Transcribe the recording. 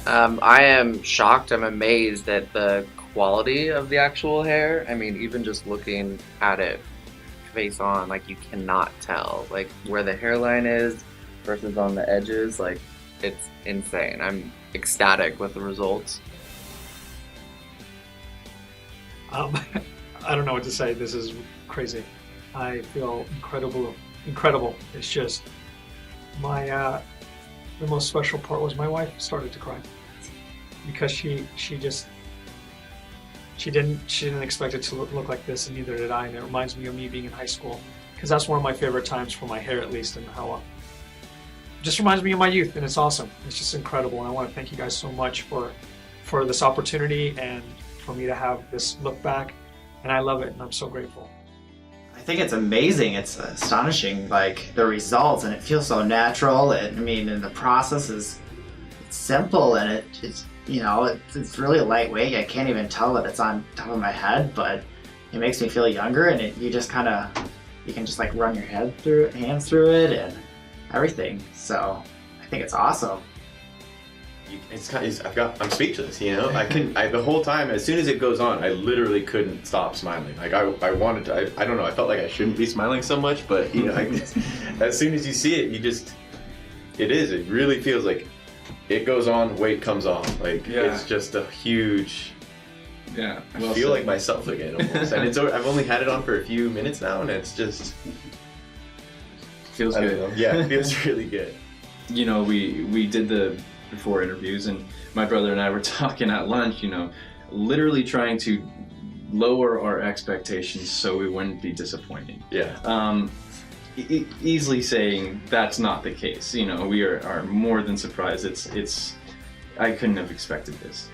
I am shocked. I'm amazed at the quality of the actual hair. I mean, even just looking at it face on, like you cannot tell like where the hairline is versus on the edges. Like it's insane. I'm ecstatic with the results. Um, I don't know what to say. This is crazy. I feel incredible. It's just my the most special part was my wife started to cry because she didn't expect it to look like this, and neither did I. And it reminds me of me being in high school because that's one of my favorite times for my hair, at least, and how just reminds me of my youth, and it's awesome. It's just incredible, and I want to thank you guys so much for this opportunity and for me to have this look back, and I love it, and I'm so grateful. I think it's amazing. It's astonishing, like the results, and it feels so natural. And I mean, and the process is it's simple, and it's it's really lightweight. I can't even tell that it's on top of my head, but it makes me feel younger. And you just kind of you can just like run your hands through it, and everything. So I think it's awesome. I'm speechless, the whole time, as soon as it goes on, I literally couldn't stop smiling. Like I wanted to, I don't know, I felt like I shouldn't be smiling so much, but as soon as you see it, it really feels like it goes on, weight comes on. Like, It's just a huge, Yeah. I feel like myself again almost. And I've only had it on for a few minutes now, and it's just, Feels good. Yeah, it feels really good. We did the before interviews, and my brother and I were talking at lunch, literally trying to lower our expectations so we wouldn't be disappointed. Yeah. Easily saying that's not the case. We are more than surprised. I couldn't have expected this.